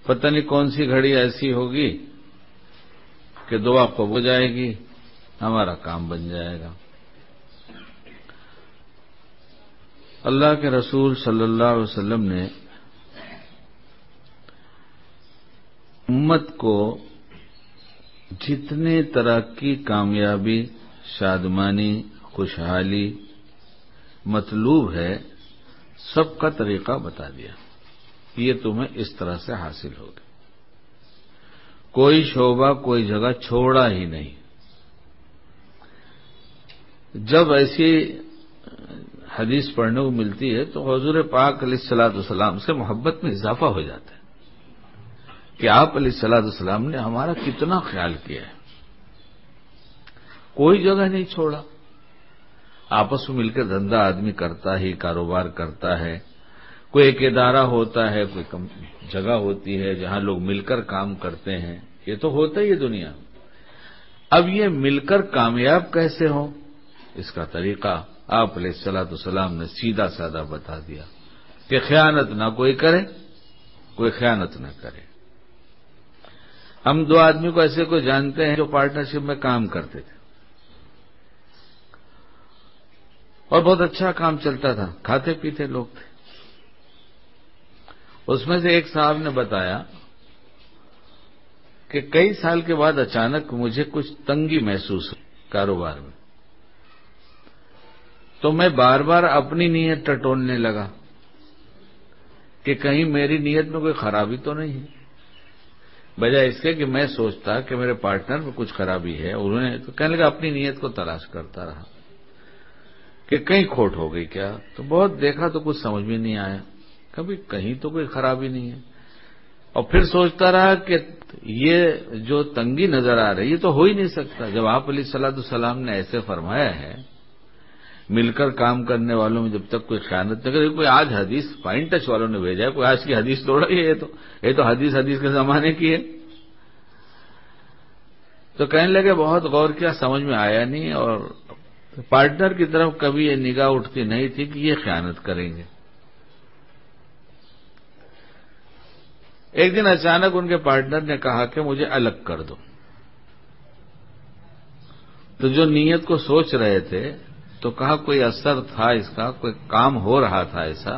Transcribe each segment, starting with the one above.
پتہ نہیں کون سی گھڑی ایسی ہوگی کہ دعا قبول ہو جائے گی، ہمارا کام بن جائے گا۔ اللہ کے رسول صلی اللہ علیہ وسلم نے امت کو جتنے طرح کی کامیابی، شادمانی، خوشحالی مطلوب ہے، سب کا طریقہ بتا دیا، یہ تمہیں اس طرح سے حاصل ہوگی۔ کوئی شعبہ، کوئی جگہ چھوڑا ہی نہیں۔ جب ایسی حدیث پڑھنے کو ملتی ہے تو حضور پاک علیہ الصلوۃ والسلام سے محبت میں اضافہ ہو جاتا ہے کہ آپ علیہ الصلوۃ والسلام نے ہمارا کتنا خیال کیا ہے، کوئی جگہ نہیں چھوڑا۔ آپس میں مل کر دھندا آدمی کرتا ہی، کاروبار کرتا ہے، کوئی ایک ادارہ ہوتا ہے، کوئی جگہ ہوتی ہے جہاں لوگ مل کر کام کرتے ہیں، یہ تو ہوتا ہی ہے دنیا میں۔ اب یہ مل کر کامیاب کیسے ہوں، اس کا طریقہ آپ علیہ الصلوۃ والسلام نے سیدھا سادہ بتا دیا کہ خیانت نہ کوئی کرے، کوئی خیانت نہ کرے۔ ہم دو آدمی کو ایسے کو جانتے ہیں جو پارٹنرشپ میں کام کرتے تھے اور بہت اچھا کام چلتا تھا، کھاتے پیتے لوگ تھے۔ اس میں سے ایک صاحب نے بتایا کہ کئی سال کے بعد اچانک مجھے کچھ تنگی محسوس ہوئی کاروبار میں، تو میں بار بار اپنی نیت ٹٹولنے لگا کہ کہیں میری نیت میں کوئی خرابی تو نہیں ہے، بجائے اس کے کہ میں سوچتا کہ میرے پارٹنر میں کچھ خرابی ہے، انہوں نے تو کہنے لگا اپنی نیت کو تلاش کرتا رہا کہ کہیں کھوٹ ہو گئی کیا، تو بہت دیکھا تو کچھ سمجھ میں نہیں آیا، کبھی کہیں تو کوئی خرابی نہیں ہے، اور پھر سوچتا رہا کہ یہ جو تنگی نظر آ رہی ہے تو ہو ہی نہیں سکتا، جب آپ علیہ الصلوۃ والسلام نے ایسے فرمایا ہے مل کر کام کرنے والوں میں جب تک کوئی خیانت نہ کرے۔ کوئی آج حدیث فائن ٹچ والوں نے بھیجا ہے، کوئی آج کی حدیث توڑا ہی ہے، یہ تو حدیث کے زمانے کی ہے۔ تو کہنے لگے بہت غور کیا، سمجھ میں آیا نہیں، اور پارٹنر کی طرف کبھی یہ نگاہ اٹھتی نہیں تھی کہ یہ خیانت کریں گے۔ ایک دن اچانک ان کے پارٹنر نے کہا کہ مجھے الگ کر دو، تو جو نیت کو سوچ رہے تھے تو کہا کوئی اثر تھا اس کا، کوئی کام ہو رہا تھا ایسا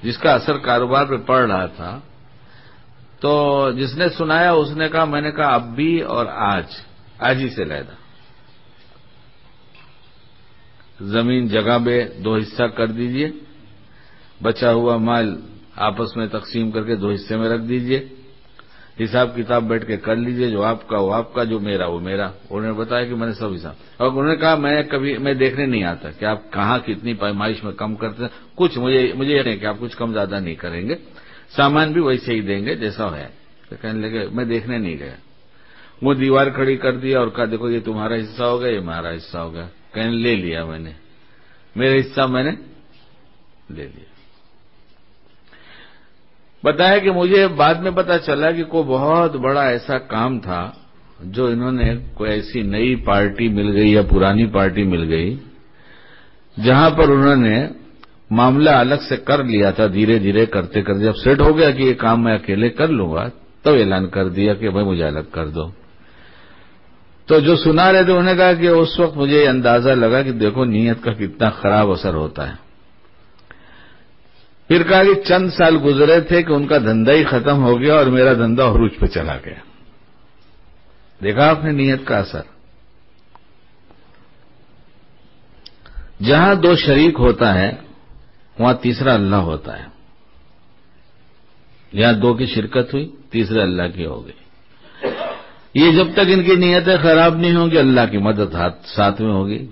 جس کا اثر کاروبار پہ پڑ رہا تھا، تو جس نے سنایا اس نے کہا، میں نے کہا اب بھی اور آج ہی سے علیحدہ، زمین جگہ میں 2 حصہ کر دیجئے، بچا ہوا مال آپس میں تقسیم کر کے 2 حصے میں رکھ دیجئے، حساب کتاب بیٹھ کے کر لیجئے، جو آپ کا وہ آپ کا، جو میرا وہ میرا۔ انہوں نے بتایا کہ میں نے سب حساب، اور انہوں نے کہا میں دیکھنے نہیں آتا کہ آپ کہاں کتنی پیمائش میں کم کرتے ہیں، کچھ مجھے یہ نہیں کہ آپ کچھ کم زیادہ نہیں کریں گے، سامان بھی ویسے ہی دیں گے جیسا ہے۔ تو کہنے لگے میں دیکھنے نہیں گیا، وہ دیوار کھڑی کر دیا اور کہا دیکھو یہ تمہارا حصہ ہو گیا، یہ ہمارا حصہ ہو گیا۔ کہنے لے لیا میں نے، میرا حصہ میں نے لے لیا۔ بتایا کہ مجھے بعد میں پتا چلا کہ کوئی بہت بڑا ایسا کام تھا جو انہوں نے، کوئی ایسی نئی پارٹی مل گئی یا پرانی پارٹی مل گئی جہاں پر انہوں نے معاملہ الگ سے کر لیا تھا، دھیرے دھیرے کرتے کرتے جب سیٹ ہو گیا کہ یہ کام میں اکیلے کر لوں گا تب اعلان کر دیا کہ بھائی مجھے الگ کر دو۔ تو جو سنا رہے تھے انہوں نے کہا کہ اس وقت مجھے یہ اندازہ لگا کہ دیکھو نیت کا کتنا خراب اثر ہوتا ہے۔ پھر کہا کہ چند سال گزرے تھے کہ ان کا دھندا ہی ختم ہو گیا اور میرا دھندا عروج پہ چلا گیا۔ دیکھا آپ نے نیت کا اثر۔ جہاں 2 شریک ہوتا ہے وہاں تیسرا اللہ ہوتا ہے، جہاں 2 کی شرکت ہوئی تیسرے اللہ کی ہو گئی۔ یہ جب تک ان کی نیتیں خراب نہیں ہوں گی اللہ کی مدد ساتھ میں ہوگی۔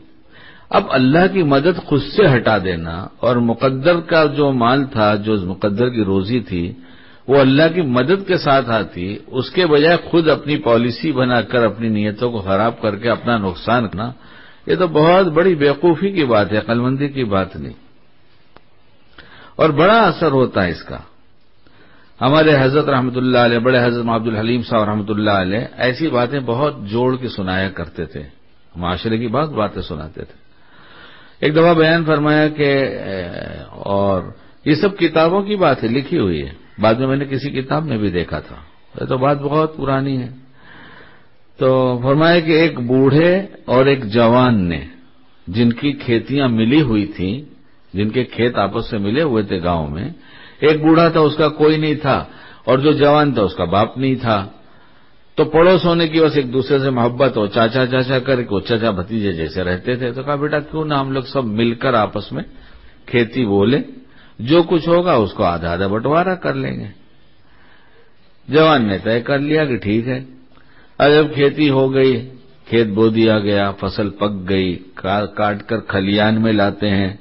اب اللہ کی مدد خود سے ہٹا دینا اور مقدر کا جو مال تھا، جو مقدر کی روزی تھی، وہ اللہ کی مدد کے ساتھ آتی، اس کے بجائے خود اپنی پالیسی بنا کر اپنی نیتوں کو خراب کر کے اپنا نقصان کرنا، یہ تو بہت بڑی بیوقوفی کی بات ہے، عقل مندی کی بات نہیں، اور بڑا اثر ہوتا ہے اس کا۔ ہمارے حضرت رحمۃ اللہ علیہ، بڑے حضرت عبد الحلیم صاحب رحمۃ اللہ علیہ ایسی باتیں بہت جوڑ کے سنایا کرتے تھے، معاشرے کی بہت باتیں سناتے تھے۔ ایک دفعہ بیان فرمایا کہ، اور یہ سب کتابوں کی بات ہے، لکھی ہوئی ہے، بعد میں نے کسی کتاب میں بھی دیکھا تھا، یہ تو بات بہت پرانی ہے. تو فرمایا کہ ایک بوڑھے اور ایک جوان نے، جن کی کھیتیاں ملی ہوئی تھیں، جن کے کھیت آپس سے ملے ہوئے تھے گاؤں میں، ایک بوڑھا تھا اس کا کوئی نہیں تھا، اور جو جوان تھا اس کا باپ نہیں تھا. تو پڑوس ہونے کی وجہ سے ایک دوسرے سے محبت ہو، چاچا چاچا کر کے چچا بھتیجے جیسے رہتے تھے. تو کہا بیٹا کیوں نہ ہم لوگ سب مل کر آپس میں کھیتی بولے، جو کچھ ہوگا اس کو آدھا آدھا بٹوارا کر لیں گے. جوان نے طے کر لیا کہ ٹھیک ہے. اب جب کھیتی ہو گئی، کھیت بو دیا گیا، فصل پک گئی، کاٹ کر کھلیان میں لاتے ہیں،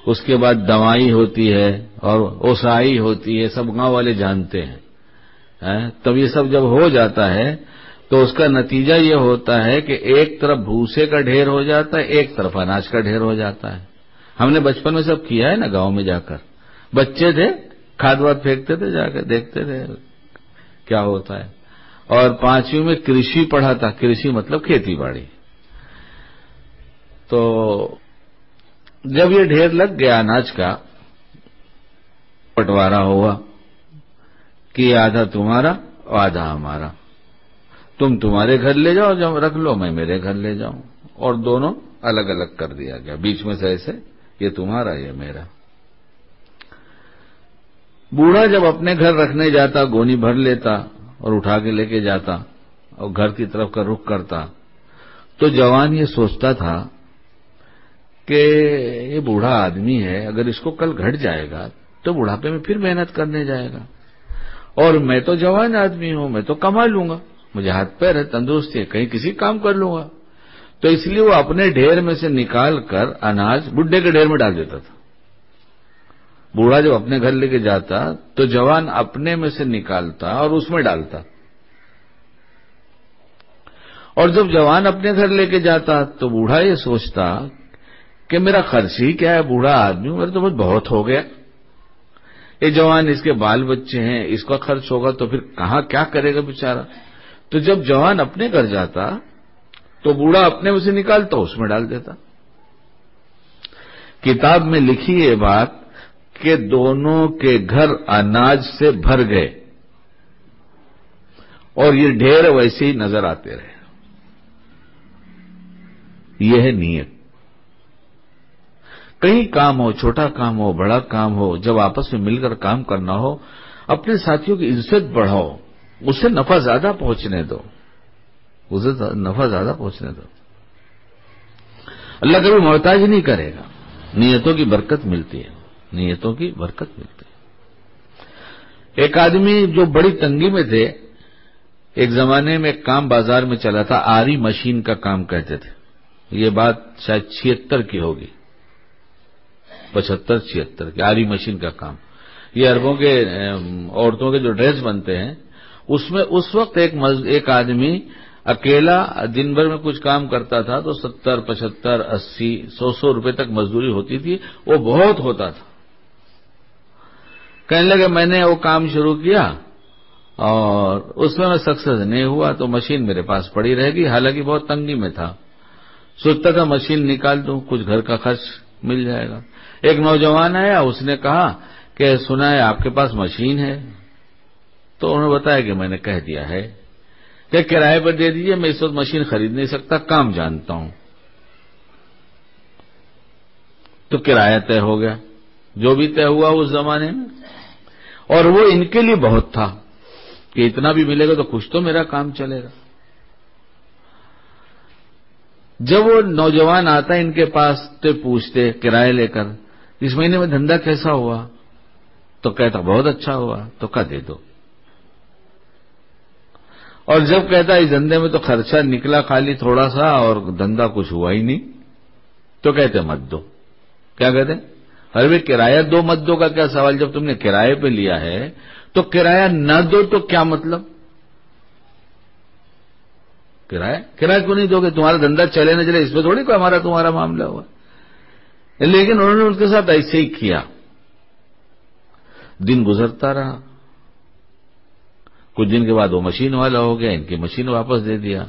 اس کے بعد دوائی ہوتی ہے اور اوسائی ہوتی ہے، سب گاؤں والے جانتے ہیں. تب یہ سب جب ہو جاتا ہے تو اس کا نتیجہ یہ ہوتا ہے کہ ایک طرف بھوسے کا ڈھیر ہو جاتا ہے، ایک طرف اناج کا ڈھیر ہو جاتا ہے. ہم نے بچپن میں سب کیا ہے نا، گاؤں میں جا کر بچے تھے، کھاد واد پھینکتے تھے، جا کر دیکھتے تھے کیا ہوتا ہے. اور 5ویں میں کرشی پڑھا تھا، کرشی مطلب کھیتی باڑی. تو جب یہ ڈھیر لگ گیا اناج کا، بٹوارا ہوا کہ آدھا تمہارا اور آدھا ہمارا، تم تمہارے گھر لے جاؤ، جب رکھ لو میں میرے گھر لے جاؤں، اور دونوں الگ الگ کر دیا گیا، بیچ میں سے ایسے یہ تمہارا یہ میرا. بوڑھا جب اپنے گھر رکھنے جاتا گونی بھر لیتا اور اٹھا کے لے کے جاتا اور گھر کی طرف کا رخ کرتا، تو جوان یہ سوچتا تھا کہ یہ بوڑھا آدمی ہے، اگر اس کو کل گھٹ جائے گا تو بڑھاپے میں پھر محنت کرنے جائے گا، اور میں تو جوان آدمی ہوں، میں تو کما لوں گا، مجھے ہاتھ پیر ہے، تندرستی ہے، کہیں کسی کام کر لوں گا. تو اس لیے وہ اپنے ڈھیر میں سے نکال کر اناج بڈھے کے ڈھیر میں ڈال دیتا تھا. بوڑھا جب اپنے گھر لے کے جاتا تو جوان اپنے میں سے نکالتا اور اس میں ڈالتا، اور جب جوان اپنے گھر لے کے جاتا تو بوڑھا یہ سوچتا کہ میرا خرچ ہی کیا ہے، بوڑھا آدمی ہوں، میرا تو بہت ہو گیا. یہ جوان، اس کے بال بچے ہیں، اس کا خرچ ہوگا تو پھر کہاں کیا کرے گا بیچارہ. تو جب جوان اپنے گھر جاتا تو بوڑھا اپنے میں سے نکالتا اس میں ڈال دیتا. کتاب میں لکھی یہ بات کہ دونوں کے گھر اناج سے بھر گئے اور یہ ڈھیر ویسے ہی نظر آتے رہے. یہ ہے نیت. کہیں کام ہو، چھوٹا کام ہو، بڑا کام ہو، جب آپس میں مل کر کام کرنا ہو، اپنے ساتھیوں کی عزت بڑھاؤ، اسے نفع زیادہ پہنچنے دو، اسے نفع زیادہ پہنچنے دو. اللہ کبھی محتاج نہیں کرے گا. نیتوں کی برکت ملتی ہے، نیتوں کی برکت ملتی ہے. ایک آدمی جو بڑی تنگی میں تھے، ایک زمانے میں ایک کام بازار میں چلا تھا، آری مشین کا کام کہتے تھے. یہ بات شاید 76 کی ہوگی، 75-76 کی. آری مشین کا کام، یہ عربوں کے عورتوں کے جو ڈریس بنتے ہیں، اس میں اس وقت ایک آدمی اکیلا دن بھر میں کچھ کام کرتا تھا تو 70, 75, 80, 100 روپے تک مزدوری ہوتی تھی. وہ بہت ہوتا تھا. کہنے لگے میں نے وہ کام شروع کیا اور اس میں سکسیس نہیں ہوا تو مشین میرے پاس پڑی رہے گی، حالانکہ بہت تنگی میں تھا. سوچتا تھا مشین نکال دوں، کچھ گھر کا خرچ مل جائے گا. ایک نوجوان آیا، اس نے کہا کہ سنا ہے آپ کے پاس مشین ہے؟ تو انہوں نے بتایا کہ میں نے کہہ دیا ہے کہ کرائے پر دے دیجئے، میں اس وقت مشین خرید نہیں سکتا، کام جانتا ہوں. تو کرایہ طے ہو گیا، جو بھی طے ہوا اس زمانے میں، اور وہ ان کے لیے بہت تھا کہ اتنا بھی ملے گا تو کچھ تو میرا کام چلے گا. جب وہ نوجوان آتا ان کے پاس تو پوچھتے کرایہ لے کر، اس مہینے میں دھندا کیسا ہوا؟ تو کہتا بہت اچھا ہوا. تو کہا دے دو. اور جب کہتا اس دھندے میں تو خرچہ نکلا خالی تھوڑا سا اور دھندا کچھ ہوا ہی نہیں، تو کہتے مت دو. کیا کہتے؟ ہر بھی کرایہ دو مت دو کا کیا سوال؟ جب تم نے کرایے پہ لیا ہے تو کرایہ نہ دو تو کیا مطلب؟ کرایہ کیوں نہیں دو گے؟ تمہارا دھندا چلے نہ چلے اس پہ تھوڑی کوئی ہمارا تمہارا معاملہ ہوا. لیکن انہوں نے ان کے ساتھ ایسے ہی کیا. دن گزرتا رہا، کچھ دن کے بعد وہ مشین والا ہو گیا، ان کی مشین واپس دے دیا.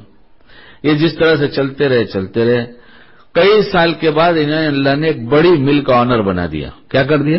یہ جس طرح سے چلتے رہے. کئی سال کے بعد انہیں اللہ نے ایک بڑی مل کا آنر بنا دیا. کیا کر دیا؟